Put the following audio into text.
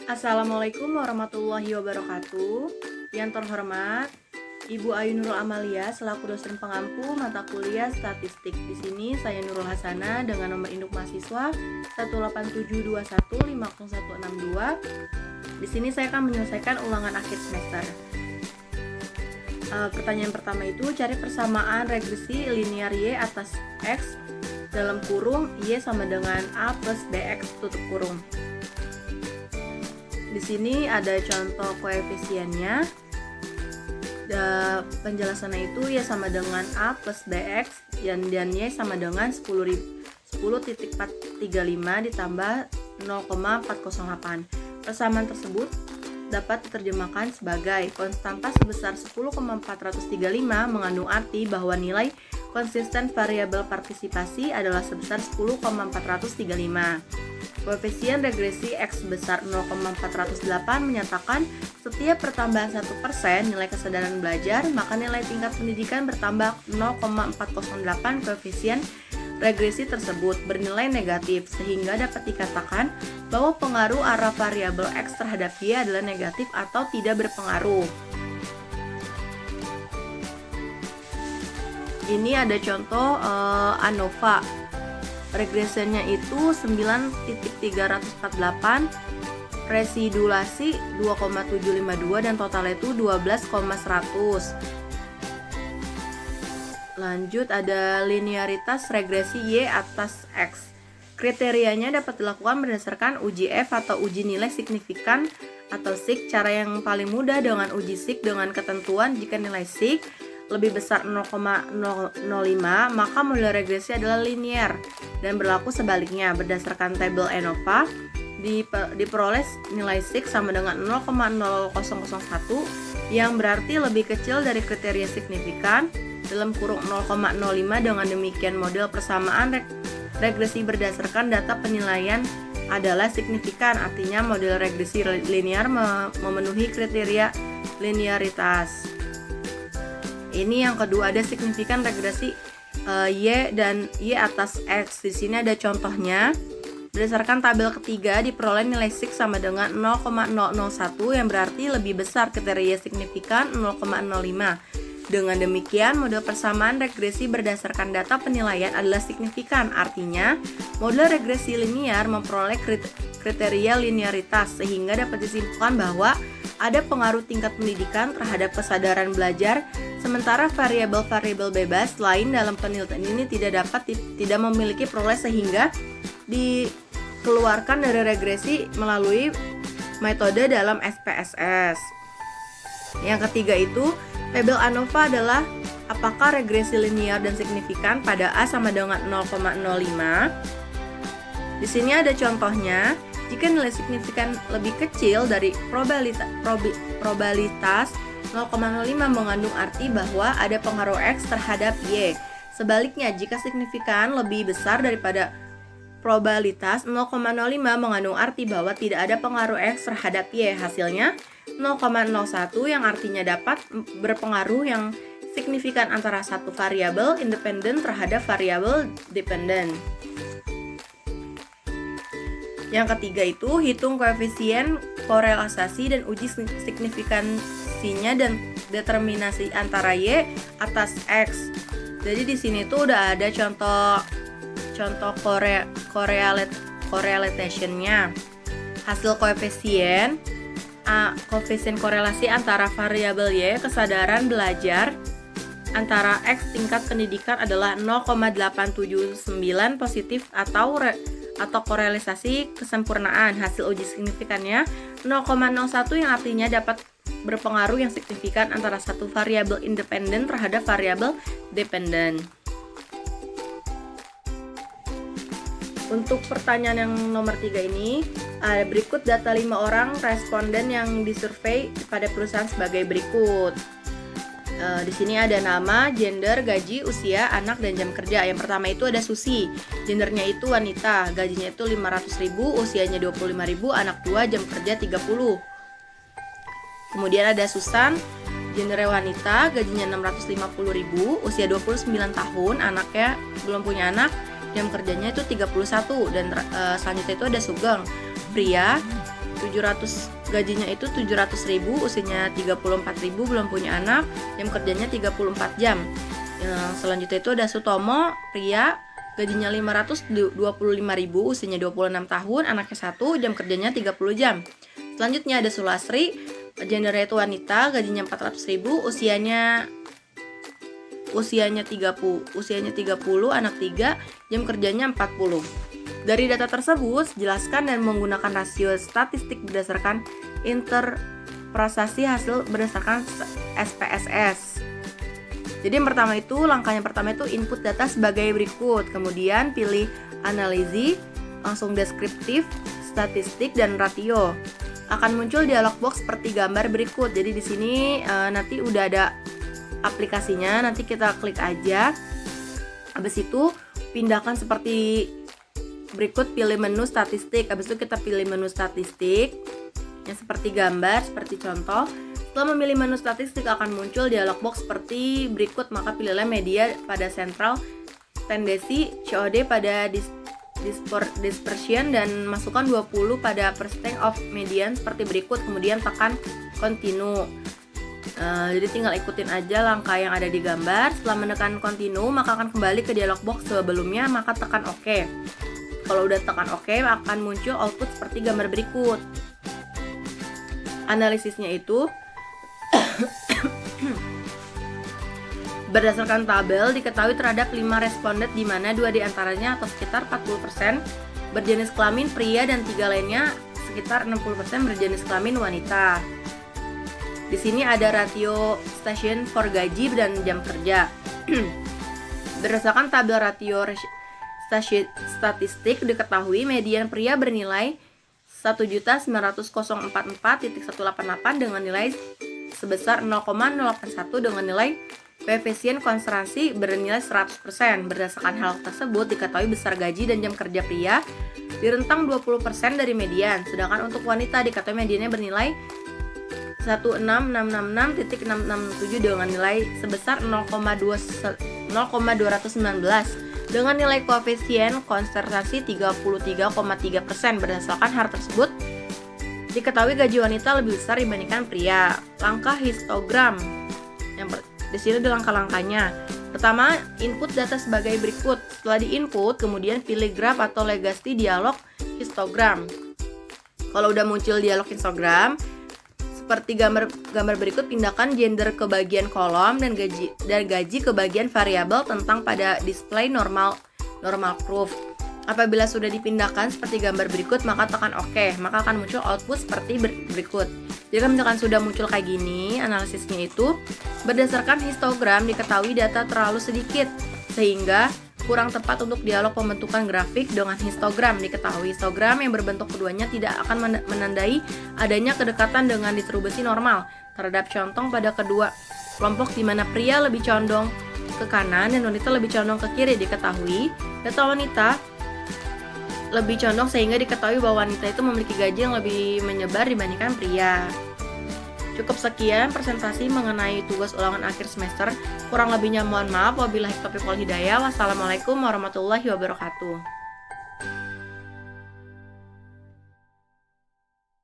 Assalamualaikum warahmatullahi wabarakatuh. Yang terhormat, Ibu Ayu Nurul Amalia selaku dosen pengampu mata kuliah statistik. Di sini saya Nurul Hasana dengan nomor induk mahasiswa 18721506162. Di sini saya akan menyelesaikan ulangan akhir semester. Pertanyaan pertama itu, cari persamaan regresi linear Y atas X dalam kurung Y sama dengan A plus BX tutup kurung. Di sini ada contoh koefisiennya. Penjelasannya itu Y sama dengan A plus BX dan Y sama dengan 10,435 ditambah 0,408. Persamaan tersebut dapat diterjemahkan sebagai konstanta sebesar 10,435 mengandung arti bahwa nilai konsisten variabel partisipasi adalah sebesar 10,435. Koefisien regresi X sebesar 0,408 menyatakan setiap pertambahan 1% nilai kesadaran belajar, maka nilai tingkat pendidikan bertambah 0,408. Koefisien regresi tersebut bernilai negatif, sehingga dapat dikatakan bahwa pengaruh arah variabel X terhadap Y adalah negatif atau tidak berpengaruh. Ini ada contoh ANOVA. Regresinya itu 9.348, residulasi 2,752 dan totalnya itu 12,100. Lanjut ada linearitas regresi Y atas X. Kriterianya dapat dilakukan berdasarkan uji F atau uji nilai signifikan atau SIG. Cara yang paling mudah dengan uji SIG dengan ketentuan jika nilai SIG lebih besar 0,005 maka model regresi adalah linear, dan berlaku sebaliknya. Berdasarkan tabel ANOVA diperoleh nilai SIG sama dengan 0,0001 yang berarti lebih kecil dari kriteria signifikan dalam kurung 0,05. Dengan demikian model persamaan regresi berdasarkan data penilaian adalah signifikan, artinya model regresi linear memenuhi kriteria linearitas. Ini yang kedua, ada signifikan regresi Y dan Y atas X. Di sini ada contohnya. Berdasarkan tabel ketiga diperoleh nilai SIG sama dengan 0,001 yang berarti lebih besar kriteria signifikan 0,05. Dengan demikian model persamaan regresi berdasarkan data penilaian adalah signifikan, artinya model regresi linear memperoleh kriteria linearitas, sehingga dapat disimpulkan bahwa ada pengaruh tingkat pendidikan terhadap kesadaran belajar, sementara variabel-variabel bebas lain dalam penelitian ini tidak memiliki peroleh, sehingga dikeluarkan dari regresi melalui metode dalam SPSS. Yang ketiga itu, tabel ANOVA adalah apakah regresi linear dan signifikan pada A sama dengan 0,05. Di sini ada contohnya. Jika nilai signifikan lebih kecil dari probabilitas 0,05 mengandung arti bahwa ada pengaruh X terhadap Y. Sebaliknya, jika signifikan lebih besar daripada probabilitas 0,05 mengandung arti bahwa tidak ada pengaruh X terhadap Y. Hasilnya 0,01 yang artinya dapat berpengaruh yang signifikan antara satu variabel independen terhadap variabel dependen. Yang ketiga itu, hitung koefisien korelasasi dan uji signifikansinya dan determinasi antara Y atas X. Jadi di sini tuh udah ada contoh correlation-nya. Hasil koefisien korelasi antara variabel Y kesadaran belajar antara X tingkat pendidikan adalah 0,879 positif atau korelisasi kesempurnaan. Hasil uji signifikannya 0,01 yang artinya dapat berpengaruh yang signifikan antara satu variabel independen terhadap variabel dependen. Untuk pertanyaan yang nomor 3 ini, berikut data 5 orang responden yang disurvei pada perusahaan sebagai berikut. Di sini ada nama, gender, gaji, usia, anak, dan jam kerja. Yang pertama itu ada Susi. Gendernya itu wanita, gajinya itu 500.000, usianya 25.000, anak 2, jam kerja 30. Kemudian ada Susan, gendernya wanita, gajinya 650.000, usia 29 tahun, anaknya belum punya anak, jam kerjanya itu 31. Dan selanjutnya itu ada Sugeng, pria, gajinya itu 700.000, usianya 34.000, belum punya anak, jam kerjanya 34 jam. Yang selanjutnya itu ada Sutomo, pria, gajinya 525.000, usianya 26 tahun, anaknya 1, jam kerjanya 30 jam. Selanjutnya ada Sulasri, gendernya itu wanita, gajinya 400.000, usianya 30, anak 3, jam kerjanya 40. Dari data tersebut, jelaskan dan menggunakan rasio statistik berdasarkan interpretasi hasil berdasarkan SPSS. Jadi langkah yang pertama itu input data sebagai berikut. Kemudian pilih analisis, langsung deskriptif, statistik, dan ratio. Akan muncul dialog box seperti gambar berikut. Jadi di sini nanti udah ada aplikasinya, nanti kita klik aja. Habis itu pindahkan seperti berikut, pilih menu statistik. Habis itu kita pilih menu statistik yang seperti gambar, seperti contoh. Setelah memilih menu statistik akan muncul dialog box seperti berikut, maka pilihlah media pada sentral, tendensi, COD pada dispersion, dan masukkan 20 pada percent of median seperti berikut, kemudian tekan continue. Jadi tinggal ikutin aja langkah yang ada di gambar. Setelah menekan continue, maka akan kembali ke dialog box sebelumnya, maka tekan OK. Kalau udah tekan OK, akan muncul output seperti gambar berikut. Analisisnya itu berdasarkan tabel diketahui terhadap 5 responden di mana 2 diantaranya atau sekitar 40% berjenis kelamin pria dan 3 lainnya sekitar 60% berjenis kelamin wanita. Di sini ada ratio station for gaji dan jam kerja. Berdasarkan tabel ratio statistik diketahui median pria bernilai 1.900.044.188 dengan nilai sebesar 0,081 dengan nilai koefisien konsentrasi bernilai 100%. Berdasarkan hal tersebut diketahui besar gaji dan jam kerja pria di rentang 20% dari median, sedangkan untuk wanita diketahui mediannya bernilai 16666.667 dengan nilai sebesar 0,219 dengan nilai koefisien konsentrasi 33,3%. Berdasarkan hal tersebut diketahui gaji wanita lebih besar dibandingkan pria. Langkah histogram. Di sini ada langkah-langkahnya. Pertama, input data sebagai berikut. Setelah diinput, kemudian pilih graf atau legacy dialog histogram. Kalau udah muncul dialog histogram, seperti gambar berikut, pindahkan gender ke bagian kolom dan gaji ke bagian variabel tentang pada display normal curve. Apabila sudah dipindahkan seperti gambar berikut, maka tekan OK, maka akan muncul output seperti berikut. Jika misalkan sudah muncul kayak gini, analisisnya itu berdasarkan histogram diketahui data terlalu sedikit sehingga kurang tepat untuk dialog pembentukan grafik dengan histogram. Diketahui histogram yang berbentuk keduanya tidak akan menandai adanya kedekatan dengan distribusi normal terhadap contoh pada kedua kelompok, di mana pria lebih condong ke kanan dan wanita lebih condong ke kiri. Diketahui data wanita lebih condong sehingga diketahui bahwa wanita itu memiliki gaji yang lebih menyebar dibandingkan pria. Cukup sekian presentasi mengenai tugas ulangan akhir semester. Kurang lebihnya mohon maaf. Wabillahi taufiq wal hidayah. Wassalamualaikum warahmatullahi wabarakatuh.